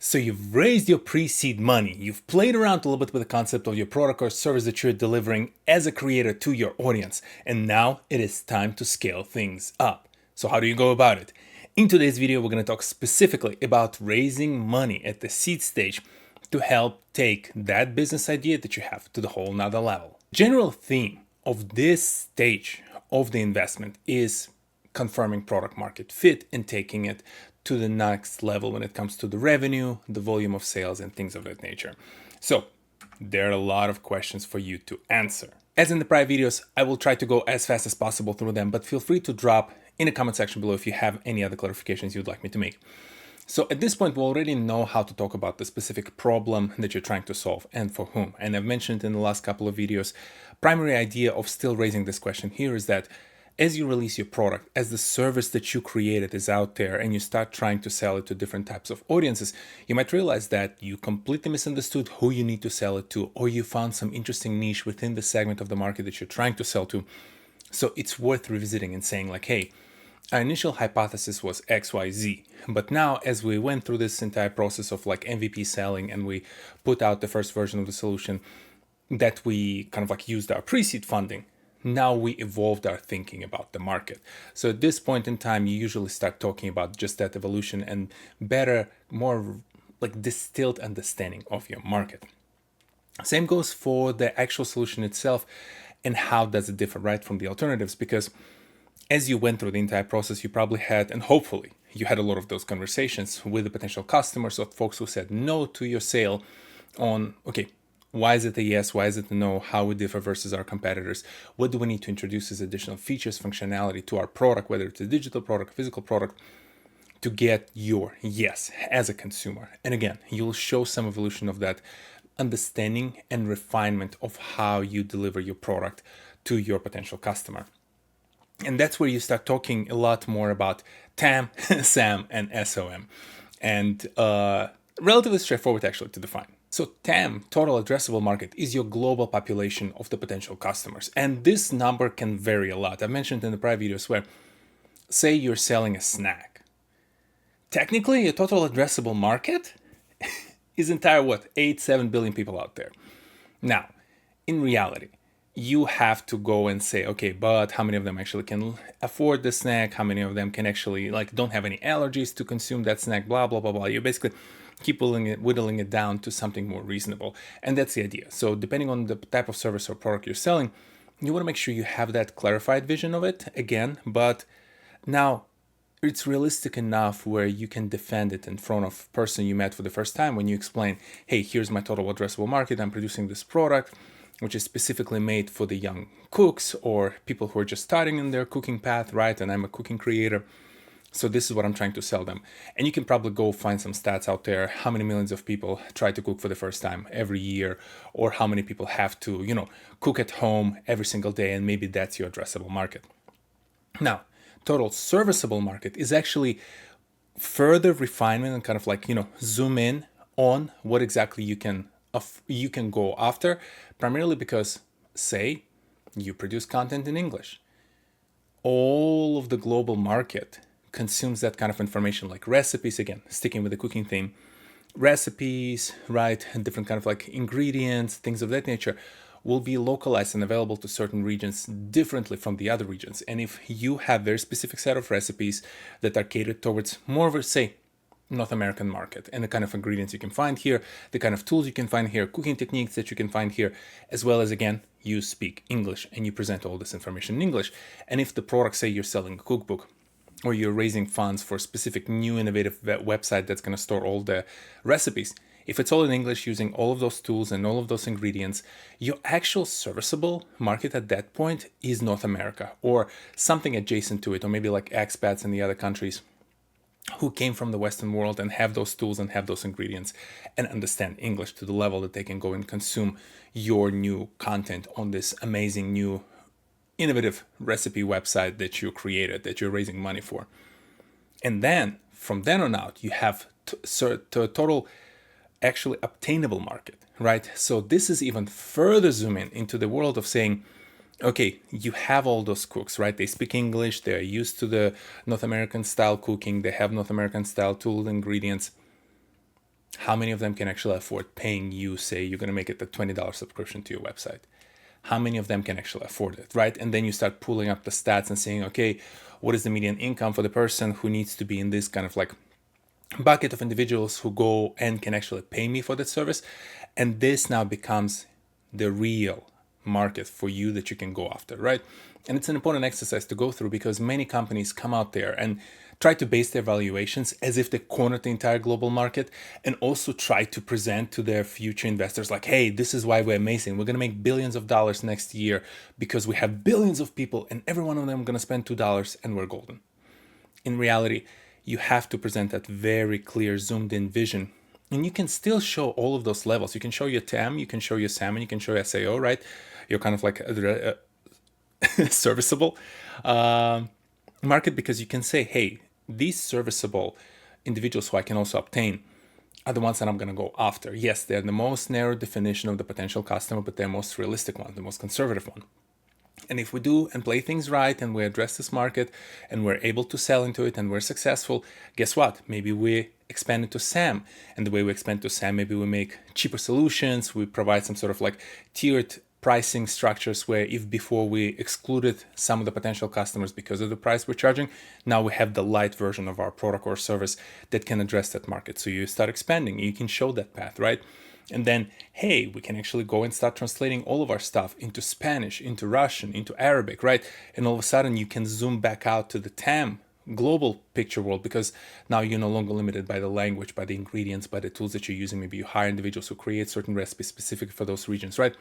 So you've raised your pre-seed money, you've played around a little bit with the concept of your product or service that you're delivering as a creator to your audience, and now it is time to scale things up. So how do you go about it? In today's video, we're going to talk specifically about raising money at the seed stage to help take that business idea that you have to the whole nother level. General theme of this stage of the investment is confirming product market fit and taking it to the next level when it comes to the revenue, the volume of sales, and things of that nature. So there are a lot of questions for you to answer. As in the prior videos, I will try to go as fast as possible through them, but feel free to drop in the comment section below if you have any other clarifications you'd like me to make. So at this point, we already know how to talk about the specific problem that you're trying to solve and for whom. And I've mentioned in the last couple of videos, primary idea of still raising this question here is that as you release your product, as the service that you created is out there and you start trying to sell it to different types of audiences, you might realize that you completely misunderstood who you need to sell it to, or you found some interesting niche within the segment of the market that you're trying to sell to. So it's worth revisiting and saying like, hey, our initial hypothesis was XYZ, but now as we went through this entire process of like MVP selling and we put out the first version of the solution that we kind of like used our pre-seed funding, now we evolved our thinking about the market. So at this point in time, you usually start talking about just that evolution and better, more like distilled understanding of your market. Same goes for the actual solution itself and how does it differ, right, from the alternatives? Because as you went through the entire process, you probably had, and hopefully you had a lot of those conversations with the potential customers or folks who said no to your sale on, okay, why is it a yes? Why is it a no? How we differ versus our competitors? What do we need to introduce as additional features, functionality to our product, whether it's a digital product, physical product, to get your yes as a consumer? And again, you'll show some evolution of that understanding and refinement of how you deliver your product to your potential customer. And that's where you start talking a lot more about TAM, SAM, and SOM. And relatively straightforward actually to define. So TAM, total addressable market, is your global population of the potential customers. And this number can vary a lot. I mentioned in the prior videos where, say you're selling a snack. Technically, a total addressable market is entire, 7 billion people out there. Now, in reality, you have to go and say, okay, but how many of them actually can afford the snack? How many of them can actually don't have any allergies to consume that snack, blah, blah, blah, blah. You basically keep whittling it down to something more reasonable. And that's the idea. So depending on the type of service or product you're selling, you want to make sure you have that clarified vision of it again, but now it's realistic enough where you can defend it in front of a person you met for the first time when you explain, hey, here's my total addressable market. I'm producing this product, which is specifically made for the young cooks or people who are just starting in their cooking path, right? And I'm a cooking creator. So this is what I'm trying to sell them. And you can probably go find some stats out there, how many millions of people try to cook for the first time every year, or how many people have to, cook at home every single day, and maybe that's your addressable market. Now, total serviceable market is actually further refinement and kind of zoom in on what exactly you can go after, primarily because, say, you produce content in English. All of the global market consumes that kind of information, like recipes, again, sticking with the cooking theme, recipes, right, and different kind of ingredients, things of that nature, will be localized and available to certain regions differently from the other regions. And if you have very specific set of recipes that are catered towards more of a, say, North American market, and the kind of ingredients you can find here, the kind of tools you can find here, cooking techniques that you can find here, as well as, again, you speak English and you present all this information in English. And if the product, say you're selling a cookbook, or you're raising funds for a specific new innovative website that's going to store all the recipes, if it's all in English using all of those tools and all of those ingredients, your actual serviceable market at that point is North America or something adjacent to it, or maybe like expats in the other countries who came from the Western world and have those tools and have those ingredients and understand English to the level that they can go and consume your new content on this amazing new innovative recipe website that you created, that you're raising money for. And then from then on out, you have a total actually obtainable market, right? So this is even further zoom in into the world of saying, okay, you have all those cooks, right? They speak English, they're used to the North American style cooking, they have North American style tool ingredients. How many of them can actually afford paying you, say you're going to make it a $20 subscription to your website? How many of them can actually afford it, right? And then you start pulling up the stats and saying, okay, what is the median income for the person who needs to be in this kind of like bucket of individuals who go and can actually pay me for that service? And this now becomes the real market for you that you can go after, right? And it's an important exercise to go through because many companies come out there and try to base their valuations as if they cornered the entire global market, and also try to present to their future investors like, hey, this is why we're amazing. We're going to make billions of dollars next year because we have billions of people and every one of them are going to spend $2 and we're golden. In reality, you have to present that very clear, zoomed in vision. And you can still show all of those levels. You can show your TAM, you can show your SAM, and you can show your SAO, right? You're kind of like serviceable market, because you can say, hey, these serviceable individuals who I can also obtain are the ones that I'm going to go after. Yes, they're the most narrow definition of the potential customer, but they're most realistic one, the most conservative one. And if we do and play things right and we address this market and we're able to sell into it and we're successful, guess what? Maybe we expand into SAM. And the way we expand to SAM, maybe we make cheaper solutions. We provide some sort of like tiered pricing structures where if before we excluded some of the potential customers because of the price we're charging, now we have the light version of our product or service that can address that market. So you start expanding, you can show that path, right? And then, hey, we can actually go and start translating all of our stuff into Spanish, into Russian, into Arabic, right? And all of a sudden you can zoom back out to the TAM global picture world, because now you're no longer limited by the language, by the ingredients, by the tools that you're using. Maybe you hire individuals who create certain recipes specific for those regions, right?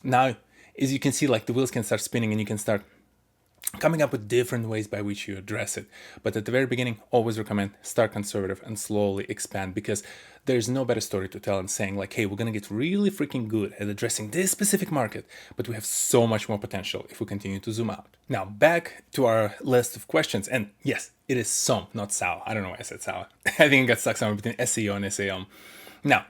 Now, as you can see, like the wheels can start spinning and you can start coming up with different ways by which you address it. But at the very beginning, always recommend start conservative and slowly expand, because there's no better story to tell than saying like, hey, we're going to get really freaking good at addressing this specific market, but we have so much more potential if we continue to zoom out. Now, back to our list of questions. And yes, it is SOM, not SAO. I don't know why I said SAO. I think it got stuck somewhere between SEO and SAO. Now,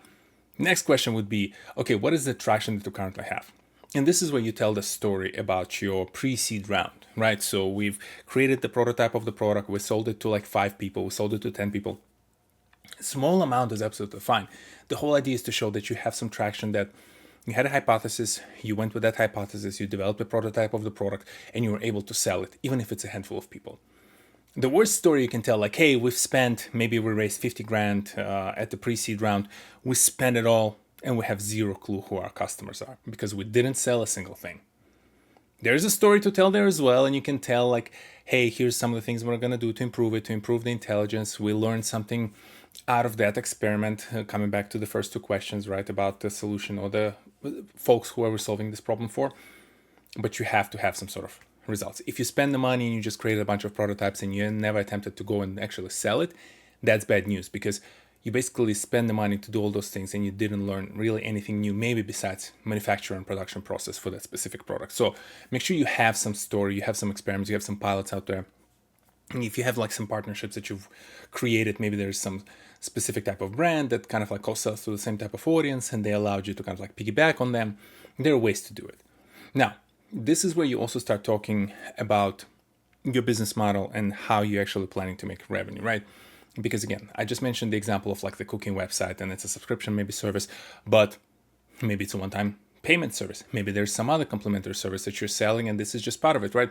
next question would be, okay, what is the traction that you currently have? And this is where you tell the story about your pre-seed round, right? So we've created the prototype of the product. We sold it to like 5 people. We sold it to 10 people. Small amount is absolutely fine. The whole idea is to show that you have some traction, that you had a hypothesis, you went with that hypothesis, you developed a prototype of the product, and you were able to sell it, even if it's a handful of people. The worst story you can tell, like, hey, we've spent, maybe we raised 50 grand at the pre-seed round. We spent it all and we have zero clue who our customers are because we didn't sell a single thing. There's a story to tell there as well, and you can tell like, hey, here's some of the things we're going to do to improve it, to improve the intelligence. We learned something out of that experiment, coming back to the first 2 questions, right, about the solution or the folks who are solving this problem for. But you have to have some sort of results. If you spend the money and you just create a bunch of prototypes and you never attempted to go and actually sell it, that's bad news, because you basically spend the money to do all those things and you didn't learn really anything new, maybe besides manufacture and production process for that specific product. So make sure you have some story, you have some experiments, you have some pilots out there. And if you have like some partnerships that you've created, maybe there's some specific type of brand that kind of like sells to the same type of audience and they allowed you to kind of like piggyback on them. There are ways to do it. Now, this is where you also start talking about your business model and how you're actually planning to make revenue, right? Because again, I just mentioned the example of like the cooking website, and it's a subscription maybe service, but maybe it's a one-time payment service. Maybe there's some other complementary service that you're selling, and this is just part of it, right?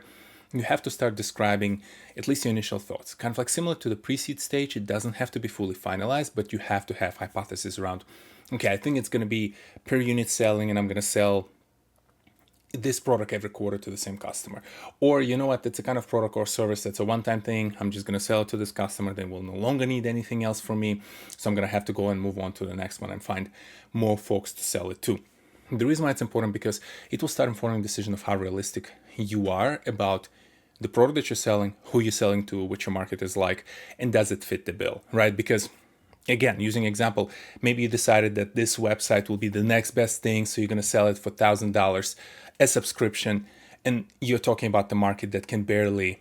You have to start describing at least your initial thoughts. Kind of like similar to the pre-seed stage, it doesn't have to be fully finalized, but you have to have hypotheses around, okay, I think it's going to be per unit selling, and I'm going to sell this product every quarter to the same customer. Or you know what, it's a kind of product or service that's a one-time thing. I'm just going to sell it to this customer. They will no longer need anything else from me. So I'm going to have to go and move on to the next one and find more folks to sell it to. The reason why it's important, because it will start informing a decision of how realistic you are about the product that you're selling, who you're selling to, what your market is like, and does it fit the bill, right? Because again, using example, maybe you decided that this website will be the next best thing, so you're going to sell it for $1,000 a subscription, and you're talking about the market that can barely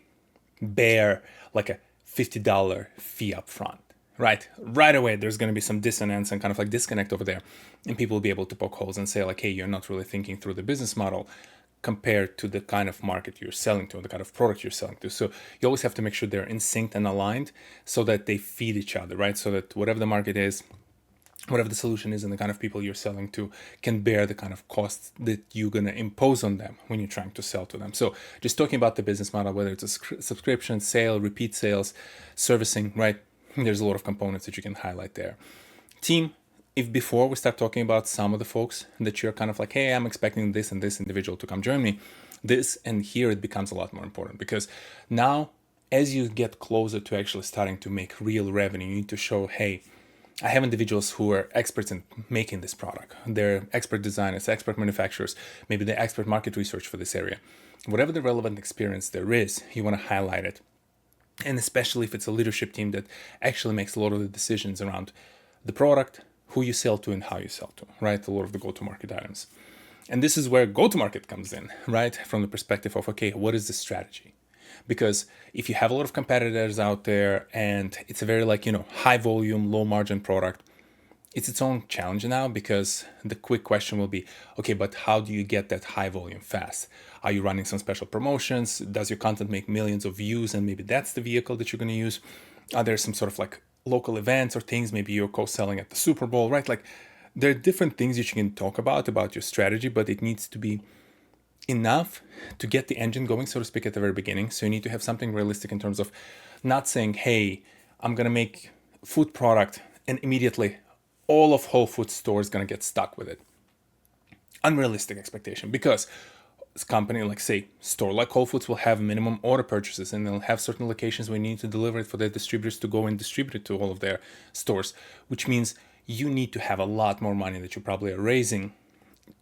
bear like a $50 fee up front, right? Right away, there's going to be some dissonance and kind of like disconnect over there, and people will be able to poke holes and say like, hey, you're not really thinking through the business model compared to the kind of market you're selling to, the kind of product you're selling to. So you always have to make sure they're in sync and aligned so that they feed each other, right? So that whatever the market is, whatever the solution is and the kind of people you're selling to can bear the kind of costs that you're going to impose on them when you're trying to sell to them. So just talking about the business model, whether it's a subscription, sale, repeat sales, servicing, right? There's a lot of components that you can highlight there. Team, if before we start talking about some of the folks that you're kind of like, hey, I'm expecting this and this individual to come join me, this and here it becomes a lot more important, because now as you get closer to actually starting to make real revenue, you need to show, hey, I have individuals who are experts in making this product. They're expert designers, expert manufacturers, maybe they're expert market research for this area. Whatever the relevant experience there is, you want to highlight it. And especially if it's a leadership team that actually makes a lot of the decisions around the product, who you sell to and how you sell to, right? A lot of the go-to-market items. And this is where go-to-market comes in, right? From the perspective of, okay, what is the strategy? Because if you have a lot of competitors out there and it's a very high volume, low margin product, it's its own challenge now, because the quick question will be, okay, but how do you get that high volume fast? Are you running some special promotions? Does your content make millions of views and maybe that's the vehicle that you're going to use? Are there some sort of local events or things? Maybe you're co-selling at the Super Bowl, right? There are different things that you can talk about your strategy, but it needs to be enough to get the engine going, so to speak, at the very beginning. So you need to have something realistic in terms of not saying, hey, I'm going to make food product and immediately all of Whole Foods store is going to get stuck with it. Unrealistic expectation, because this company, say store like Whole Foods, will have minimum order purchases and they'll have certain locations where you need to deliver it for their distributors to go and distribute it to all of their stores, which means you need to have a lot more money that you probably are raising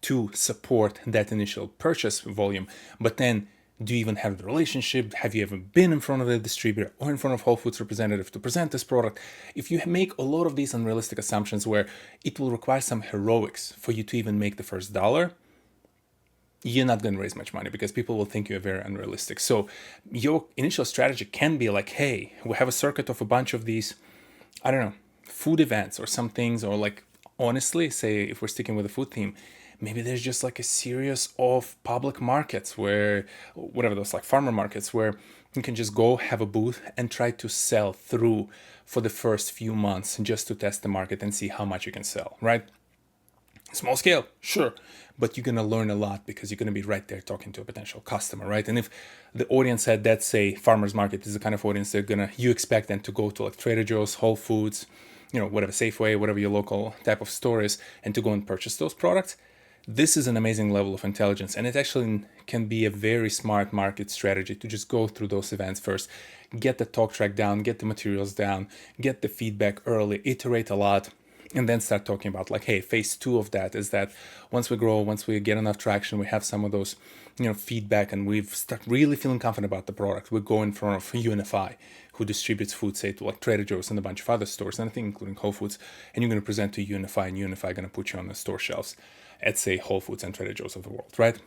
to support that initial purchase volume. But then, do you even have the relationship? Have you ever been in front of the distributor or in front of Whole Foods representative to present this product? If you make a lot of these unrealistic assumptions where it will require some heroics for you to even make the first dollar, you're not going to raise much money, because people will think you're very unrealistic. So your initial strategy can be like, hey, we have a circuit of a bunch of these, I don't know, food events or some things, or honestly, say if we're sticking with the food theme, maybe there's just a series of public markets where, whatever those, farmer markets, where you can just go have a booth and try to sell through for the first few months just to test the market and see how much you can sell, right? Small scale, sure, but you're going to learn a lot because you're going to be right there talking to a potential customer, right? And if the audience at that, say, farmer's market is the kind of audience you expect them to go to, Trader Joe's, Whole Foods, whatever, Safeway, whatever your local type of store is, and to go and purchase those products, this is an amazing level of intelligence, and it actually can be a very smart market strategy to just go through those events first, get the talk track down, get the materials down, get the feedback early, iterate a lot, and then start talking about hey, phase 2 of that is that once we grow, once we get enough traction, we have some of those feedback, and we've start really feeling confident about the product, we go in front of UNFI, who distributes food, say, to Trader Joe's and a bunch of other stores, and I think including Whole Foods, and you're going to present to UNFI, and UNFI going to put you on the store shelves at, say, Whole Foods and Trader Joe's of the world, right?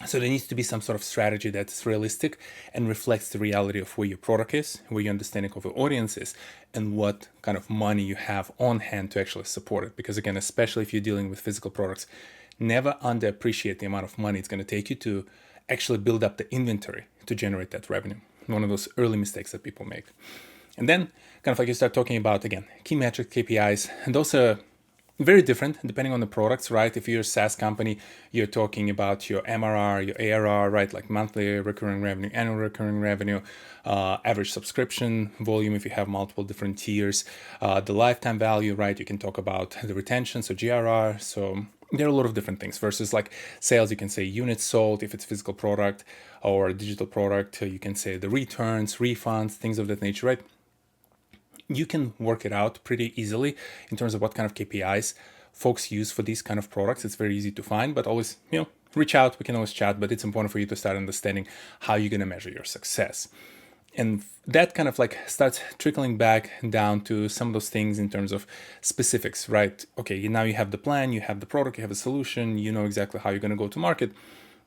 So there needs to be some sort of strategy that's realistic and reflects the reality of where your product is, where your understanding of the audience is, and what kind of money you have on hand to actually support it. Because again, especially if you're dealing with physical products, never underappreciate the amount of money it's going to take you to actually build up the inventory to generate that revenue. One of those early mistakes that people make. And then kind of you start talking about, again, key metrics, KPIs, and those are very different depending on the products, right? If you're a SaaS company, you're talking about your MRR, your ARR, right? Monthly recurring revenue, annual recurring revenue, average subscription volume if you have multiple different tiers, the lifetime value, right? You can talk about the retention, so GRR. So there are a lot of different things versus sales. You can say units sold if it's physical product or digital product. You can say the returns, refunds, things of that nature, right? You can work it out pretty easily in terms of what kind of KPIs folks use for these kind of products. It's very easy to find, but always, reach out. We can always chat, but it's important for you to start understanding how you're going to measure your success. And that kind of starts trickling back down to some of those things in terms of specifics, right? Okay, now you have the plan, you have the product, you have a solution, you know exactly how you're going to go to market.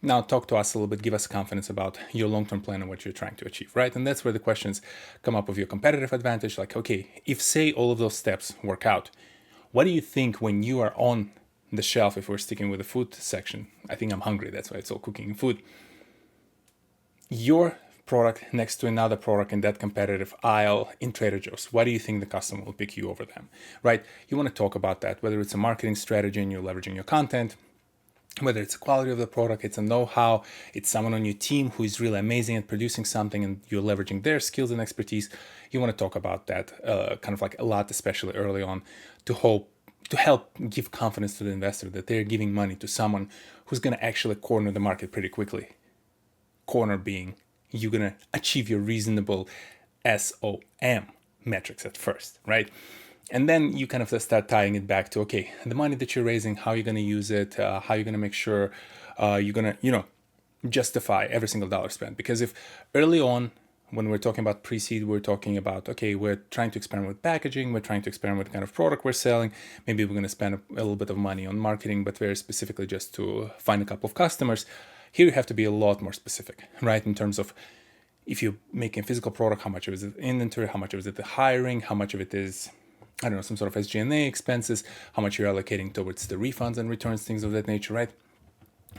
Now talk to us a little bit, give us confidence about your long-term plan and what you're trying to achieve, right? And that's where the questions come up of your competitive advantage. Okay, if say all of those steps work out, what do you think when you are on the shelf, if we're sticking with the food section? I think I'm hungry, that's why it's all cooking and food. Your product next to another product in that competitive aisle in Trader Joe's, why do you think the customer will pick you over them, right? You want to talk about that, whether it's a marketing strategy and you're leveraging your content, whether it's the quality of the product, it's a know-how, it's someone on your team who is really amazing at producing something and you're leveraging their skills and expertise. You want to talk about that kind of like a lot, especially early on, to help give confidence to the investor that they're giving money to someone who's going to actually corner the market pretty quickly. Corner being you're going to achieve your reasonable SOM metrics at first, right? And then you kind of start tying it back to, okay, the money that you're raising, how you're going to use it, how you're going to make sure you're going to, justify every single dollar spent. Because if early on, when we're talking about pre-seed, we're talking about, okay, we're trying to experiment with packaging, we're trying to experiment with the kind of product we're selling. Maybe we're going to spend a little bit of money on marketing, but very specifically just to find a couple of customers. Here you have to be a lot more specific, right? In terms of if you're making a physical product, how much of it is inventory, how much of it is the hiring, how much of it is some sort of SG&A expenses, how much you're allocating towards the refunds and returns, things of that nature, right?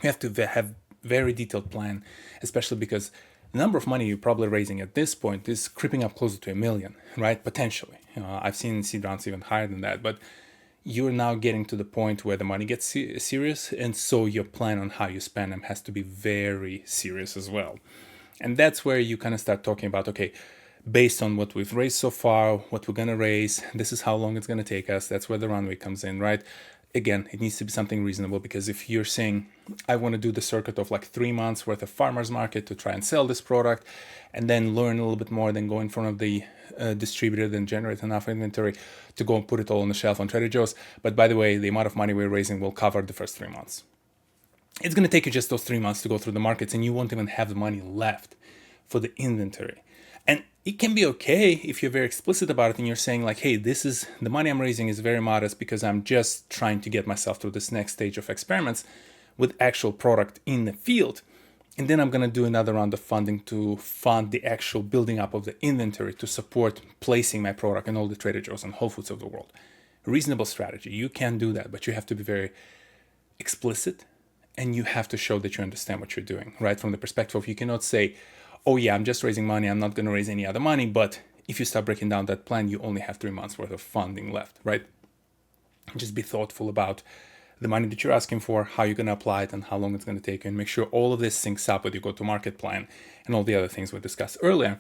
You have to have very detailed plan, especially because the number of money you're probably raising at this point is creeping up closer to $1 million, right? Potentially. I've seen seed rounds even higher than that, but you're now getting to the point where the money gets serious, and so your plan on how you spend them has to be very serious as well. And that's where you kind of start talking about, okay, based on what we've raised so far, what we're going to raise, this is how long it's going to take us. That's where the runway comes in, right? Again, it needs to be something reasonable, because if you're saying, I want to do the circuit of like 3 months worth of farmer's market to try and sell this product and then learn a little bit more, then go in front of the distributor, then generate enough inventory to go and put it all on the shelf on Trader Joe's. But by the way, the amount of money we're raising will cover the first 3 months. It's going to take you just those 3 months to go through the markets, and you won't even have the money left for the inventory. And it can be okay if you're very explicit about it and you're saying like, hey, this is the money I'm raising is very modest because I'm just trying to get myself through this next stage of experiments with actual product in the field. And then I'm going to do another round of funding to fund the actual building up of the inventory to support placing my product in all the Trader Joe's and Whole Foods of the world. Reasonable strategy. You can do that, but you have to be very explicit and you have to show that you understand what you're doing, right? From the perspective of, you cannot say, oh yeah, I'm just raising money, I'm not going to raise any other money. But if you start breaking down that plan, you only have 3 months worth of funding left, right? Just be thoughtful about the money that you're asking for, how you're going to apply it, and how long it's going to take you, and make sure all of this syncs up with your go-to-market plan and all the other things we discussed earlier.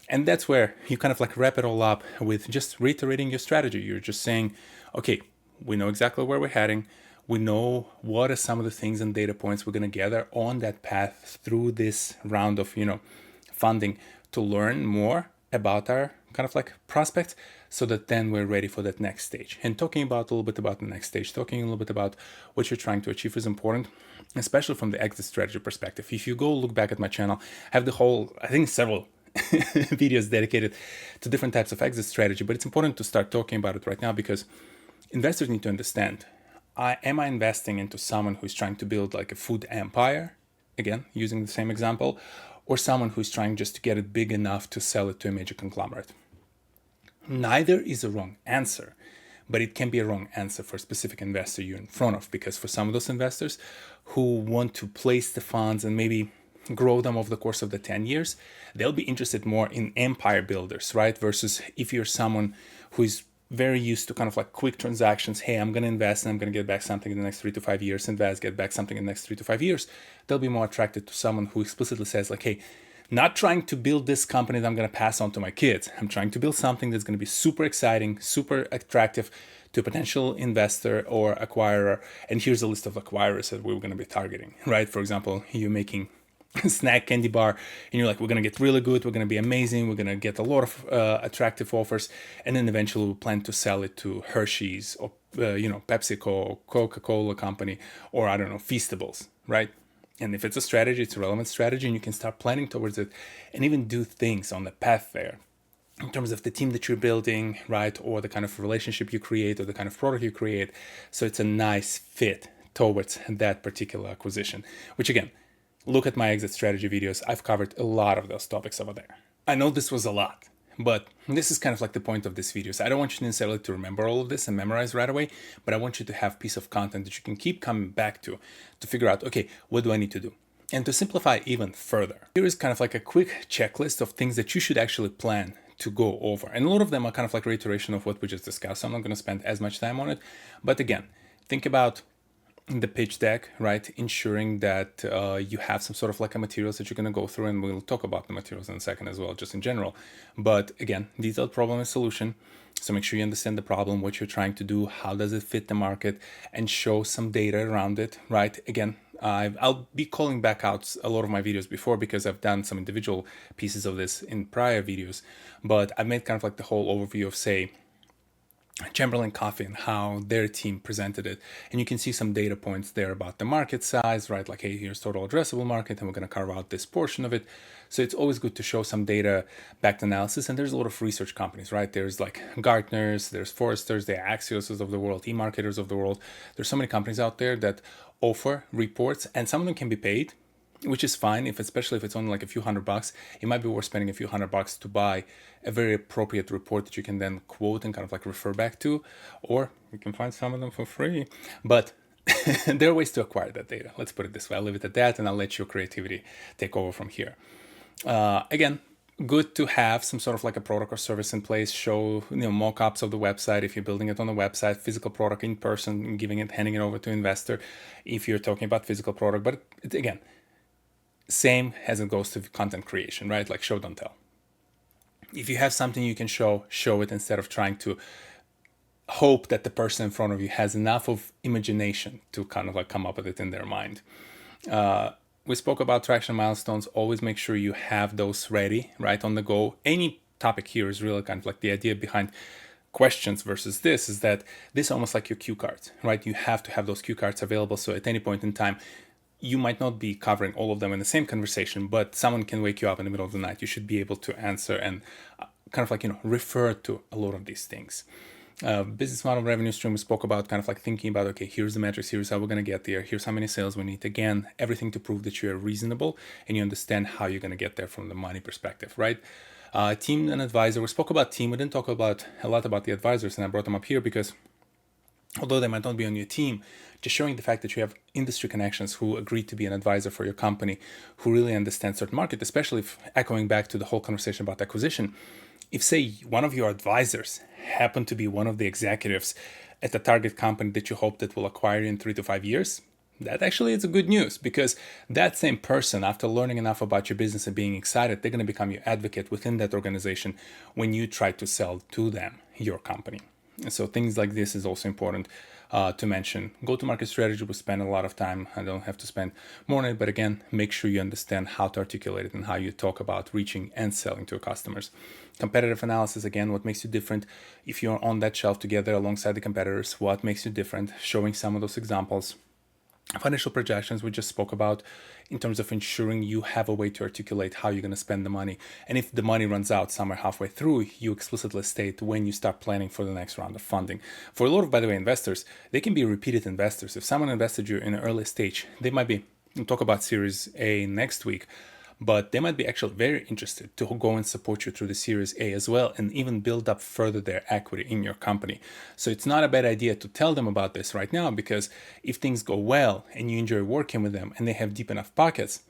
And that's where you kind of like wrap it all up with just reiterating your strategy. You're just saying, okay, we know exactly where we're heading. We know what are some of the things and data points we're going to gather on that path through this round of, funding to learn more about our kind of like prospects, so that then we're ready for that next stage. And talking about a little bit about the next stage, talking a little bit about what you're trying to achieve is important, especially from the exit strategy perspective. If you go look back at my channel, I have several videos dedicated to different types of exit strategy, but it's important to start talking about it right now because investors need to understand, am I investing into someone who's trying to build like a food empire, again, using the same example, or someone who's trying just to get it big enough to sell it to a major conglomerate? Neither is a wrong answer, but it can be a wrong answer for a specific investor you're in front of, because for some of those investors who want to place the funds and maybe grow them over the course of the 10 years, they'll be interested more in empire builders, right? Versus if you're someone who is very used to kind of like quick transactions. Hey, I'm going to invest and I'm going to get back something in the next 3 to 5 years, invest, get back something in the next 3 to 5 years. They'll be more attracted to someone who explicitly says like, hey, not trying to build this company that I'm going to pass on to my kids. I'm trying to build something that's going to be super exciting, super attractive to a potential investor or acquirer. And here's a list of acquirers that we're going to be targeting, right? For example, you're making snack candy bar and you're like, we're going to get really good, we're going to be amazing, we're going to get a lot of attractive offers, and then eventually we plan to sell it to Hershey's or PepsiCo, Coca-Cola company, or I don't know, Feastables, right? And if it's a strategy, it's a relevant strategy, and you can start planning towards it and even do things on the path there in terms of the team that you're building, right? Or the kind of relationship you create or the kind of product you create. So it's a nice fit towards that particular acquisition, which again, look at my exit strategy videos. I've covered a lot of those topics over there. I know this was a lot, but this is kind of like the point of this video. So I don't want you necessarily to remember all of this and memorize right away, but I want you to have a piece of content that you can keep coming back to figure out, okay, what do I need to do? And to simplify even further, here is kind of like a quick checklist of things that you should actually plan to go over. And a lot of them are kind of like reiteration of what we just discussed. So I'm not going to spend as much time on it. But again, think about the pitch deck, right? Ensuring that you have some sort of like a materials that you're going to go through, and we'll talk about the materials in a second as well, just in general. But again, detailed problem and solution. So make sure you understand the problem, what you're trying to do, how does it fit the market, and show some data around it, right? Again, I'll be calling back out a lot of my videos before because I've done some individual pieces of this in prior videos, but I've made kind of like the whole overview of, say, Chamberlain Coffee and how their team presented it. And you can see some data points there about the market size, right? Like, hey, here's total addressable market, and we're going to carve out this portion of it. So it's always good to show some data-backed analysis. And there's a lot of research companies, right? There's like Gartners, there's Forresters, the Axioses of the world, eMarketers of the world. There's so many companies out there that offer reports, and some of them can be paid, which is fine, especially if it's only like a few $100. It might be worth spending a few $100 to buy a very appropriate report that you can then quote and kind of like refer back to, or you can find some of them for free. But there are ways to acquire that data. Let's put it this way. I'll leave it at that, and I'll let your creativity take over from here. Again, good to have some sort of like a product or service in place. Show mock-ups of the website if you're building it on the website, physical product in person, handing it over to investor if you're talking about physical product. But again, same as it goes to content creation, right? Like show, don't tell. If you have something you can show it instead of trying to hope that the person in front of you has enough of imagination to kind of like come up with it in their mind. We spoke about traction milestones. Always make sure you have those ready, right, on the go. Any topic here is really kind of like the idea behind questions versus this is that this is almost like your cue cards, right? You have to have those cue cards available. So at any point in time, you might not be covering all of them in the same conversation, but someone can wake you up in the middle of the night. You should be able to answer and kind of like, refer to a lot of these things. Business model, revenue stream, we spoke about kind of like thinking about, okay, here's the metrics, here's how we're going to get there, here's how many sales we need. Again, everything to prove that you're reasonable and you understand how you're going to get there from the money perspective, right? Team and advisor, we spoke about team. We didn't talk about a lot about the advisors, and I brought them up here because although they might not be on your team, just showing the fact that you have industry connections who agree to be an advisor for your company, who really understand certain market, especially if echoing back to the whole conversation about acquisition. If, say, one of your advisors happen to be one of the executives at the target company that you hope that will acquire you in 3 to 5 years, that actually is a good news, because that same person, after learning enough about your business and being excited, they're going to become your advocate within that organization when you try to sell to them your company. And so things like this is also important to mention. Go-to-market strategy, we spend a lot of time. I don't have to spend more on it, but again, make sure you understand how to articulate it and how you talk about reaching and selling to your customers. Competitive analysis, again, what makes you different if you're on that shelf together alongside the competitors, what makes you different, showing some of those examples. Financial projections, we just spoke about in terms of ensuring you have a way to articulate how you're going to spend the money. And if the money runs out somewhere halfway through, you explicitly state when you start planning for the next round of funding. For a lot of, by the way, investors, they can be repeated investors. If someone invested you in an early stage, they might be, we'll talk about Series A next week, but they might be actually very interested to go and support you through the Series A as well, and even build up further their equity in your company. So it's not a bad idea to tell them about this right now, because if things go well and you enjoy working with them and they have deep enough pockets,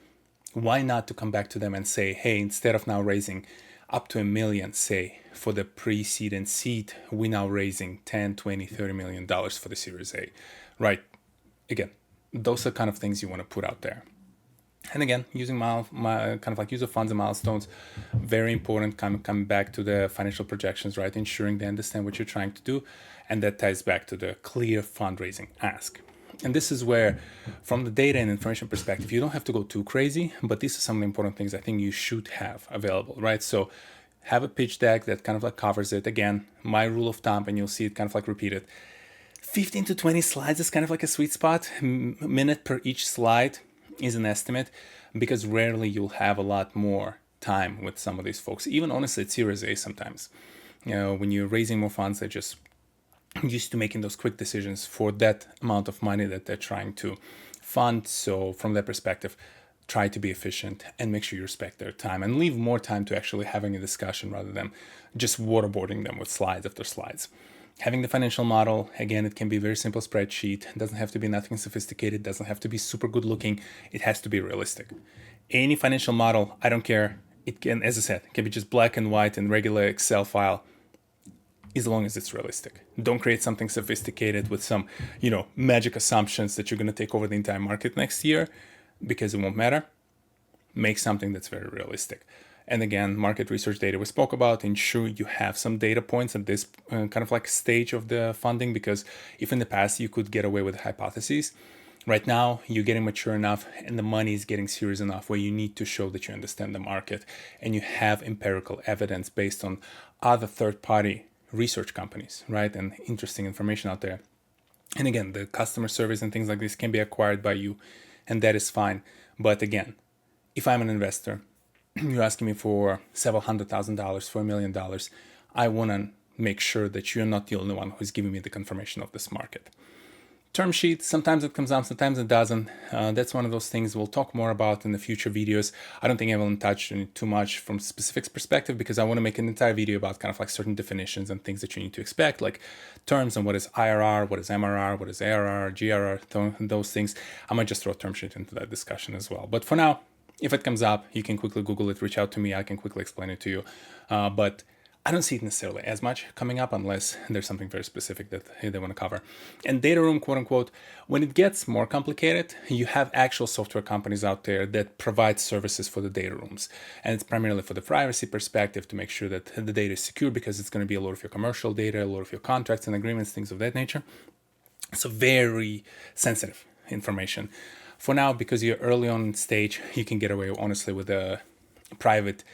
why not to come back to them and say, hey, instead of now raising up to $1 million, say, for the pre-seed and seed, we're now raising 10, 20, $30 million for the Series A, right? Again, those are kind of things you want to put out there. And again, using kind of like user funds and milestones, very important. Coming back to the financial projections, right? Ensuring they understand what you're trying to do, and that ties back to the clear fundraising ask. And this is where, from the data and information perspective, you don't have to go too crazy, but these are some of the important things I think you should have available, right? So have a pitch deck that kind of like covers it. Again, my rule of thumb, and you'll see it kind of like repeated. 15 to 20 slides is kind of like a sweet spot. Minute per each slide is an estimate, because rarely you'll have a lot more time with some of these folks. Even honestly, it's Series A sometimes. When you're raising more funds, they're just used to making those quick decisions for that amount of money that they're trying to fund. So from that perspective, try to be efficient and make sure you respect their time and leave more time to actually having a discussion rather than just waterboarding them with slides after slides. Having the financial model, again, it can be a very simple spreadsheet. It doesn't have to be nothing sophisticated. It doesn't have to be super good looking. It has to be realistic. Any financial model, I don't care. It can, as I said, it can be just black and white in regular Excel file, as long as it's realistic. Don't create something sophisticated with some, magic assumptions that you're going to take over the entire market next year, because it won't matter. Make something that's very realistic. And again, market research data we spoke about. Ensure you have some data points at this kind of like stage of the funding, because if in the past you could get away with hypotheses, right now you're getting mature enough and the money is getting serious enough where you need to show that you understand the market and you have empirical evidence based on other third-party research companies, right? And interesting information out there. And again, the customer service and things like this can be acquired by you, and that is fine. But again, if I'm an investor, you're asking me for several $100,000, for $1 million, I want to make sure that you're not the only one who's giving me the confirmation of this market. Term sheet, sometimes it comes out, sometimes it doesn't. That's one of those things we'll talk more about in the future videos. I don't think I will touch on it too much from specifics perspective, because I want to make an entire video about kind of like certain definitions and things that you need to expect, like terms and what is IRR, what is MRR, what is ARR, GRR, those things. I might just throw term sheet into that discussion as well. But for now, if it comes up, you can quickly Google it, reach out to me. I can quickly explain it to you. But I don't see it necessarily as much coming up unless there's something very specific that they want to cover. And data room, quote unquote, when it gets more complicated, you have actual software companies out there that provide services for the data rooms. And it's primarily for the privacy perspective, to make sure that the data is secure, because it's going to be a lot of your commercial data, a lot of your contracts and agreements, things of that nature. So very sensitive information. For now, because you're early on in stage, you can get away honestly with a private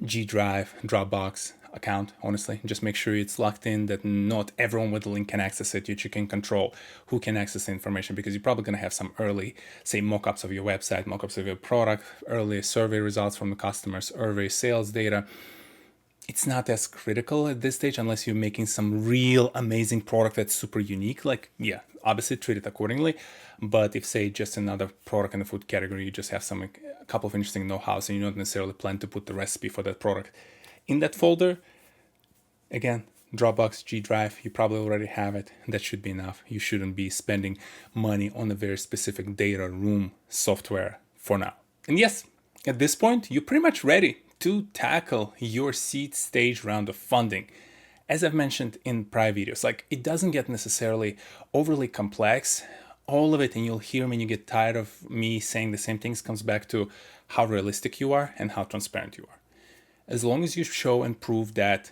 G Drive, Dropbox account, honestly. Just make sure it's locked in, that not everyone with the link can access it, that you can control who can access the information, because you're probably going to have some early, say, mock-ups of your website, mock-ups of your product, early survey results from the customers, early sales data. It's not as critical at this stage unless you're making some real amazing product that's super unique. Like, yeah, obviously treat it accordingly. But if, say, just another product in the food category, you just have a couple of interesting know-hows and you don't necessarily plan to put the recipe for that product in that folder, again, Dropbox, G Drive, you probably already have it. That should be enough. You shouldn't be spending money on a very specific data room software for now. And yes, at this point, you're pretty much ready to tackle your seed stage round of funding. As I've mentioned in prior videos, like, it doesn't get necessarily overly complex. All of it, and you'll hear me and you get tired of me saying the same things, comes back to how realistic you are and how transparent you are. As long as you show and prove that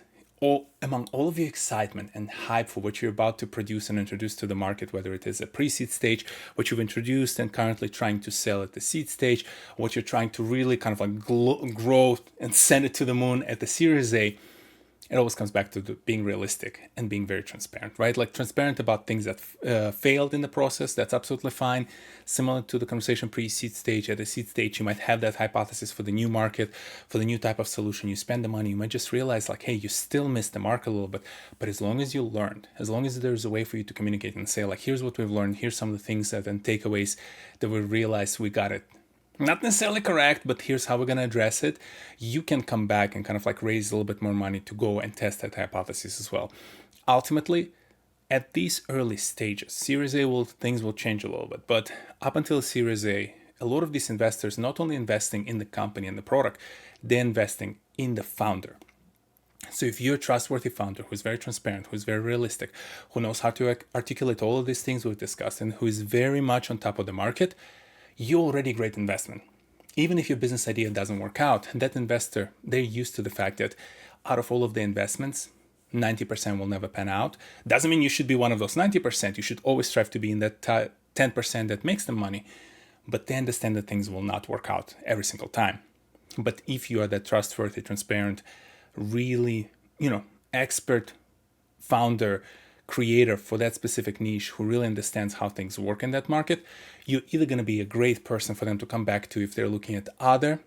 among all of your excitement and hype for what you're about to produce and introduce to the market, whether it is a pre-seed stage, what you've introduced and currently trying to sell at the seed stage, what you're trying to really kind of like grow and send it to the moon at the Series A, it always comes back to being realistic and being very transparent, right? Like, transparent about things that failed in the process. That's absolutely fine. Similar to the conversation pre-seed stage. At the seed stage, you might have that hypothesis for the new market, for the new type of solution. You spend the money. You might just realize, like, hey, you still missed the mark a little bit. But as long as you learned, as long as there's a way for you to communicate and say, like, here's what we've learned. Here's some of the things and takeaways that we realized we got it not necessarily correct, but here's how we're going to address it. You can come back and kind of like raise a little bit more money to go and test that hypothesis as well. Ultimately, at these early stages, Series A things will change a little bit, but up until Series A lot of these investors not only investing in the company and the product, they're investing in the founder. So if you're a trustworthy founder who's very transparent, who's very realistic, who knows how to articulate all of these things we've discussed, and who is very much on top of the market, you're already a great investment. Even if your business idea doesn't work out, that investor, they're used to the fact that out of all of the investments, 90% will never pan out. Doesn't mean you should be one of those 90%. You should always strive to be in that 10% that makes the money. But they understand that things will not work out every single time. But if you are that trustworthy, transparent, really, expert founder, creator for that specific niche who really understands how things work in that market, you're either going to be a great person for them to come back to if they're looking at other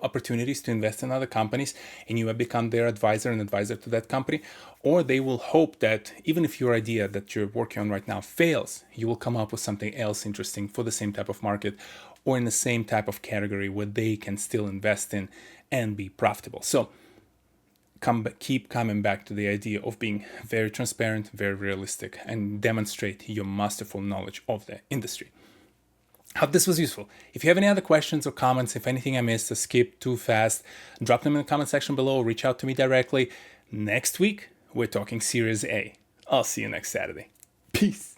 opportunities to invest in other companies, and you have become their advisor and advisor to that company, or they will hope that even if your idea that you're working on right now fails, you will come up with something else interesting for the same type of market or in the same type of category where they can still invest in and be profitable. So keep coming back to the idea of being very transparent, very realistic, and demonstrate your masterful knowledge of the industry. Hope this was useful. If you have any other questions or comments, if anything I missed or skipped too fast, drop them in the comment section below or reach out to me directly. Next week, we're talking Series A. I'll see you next Saturday. Peace.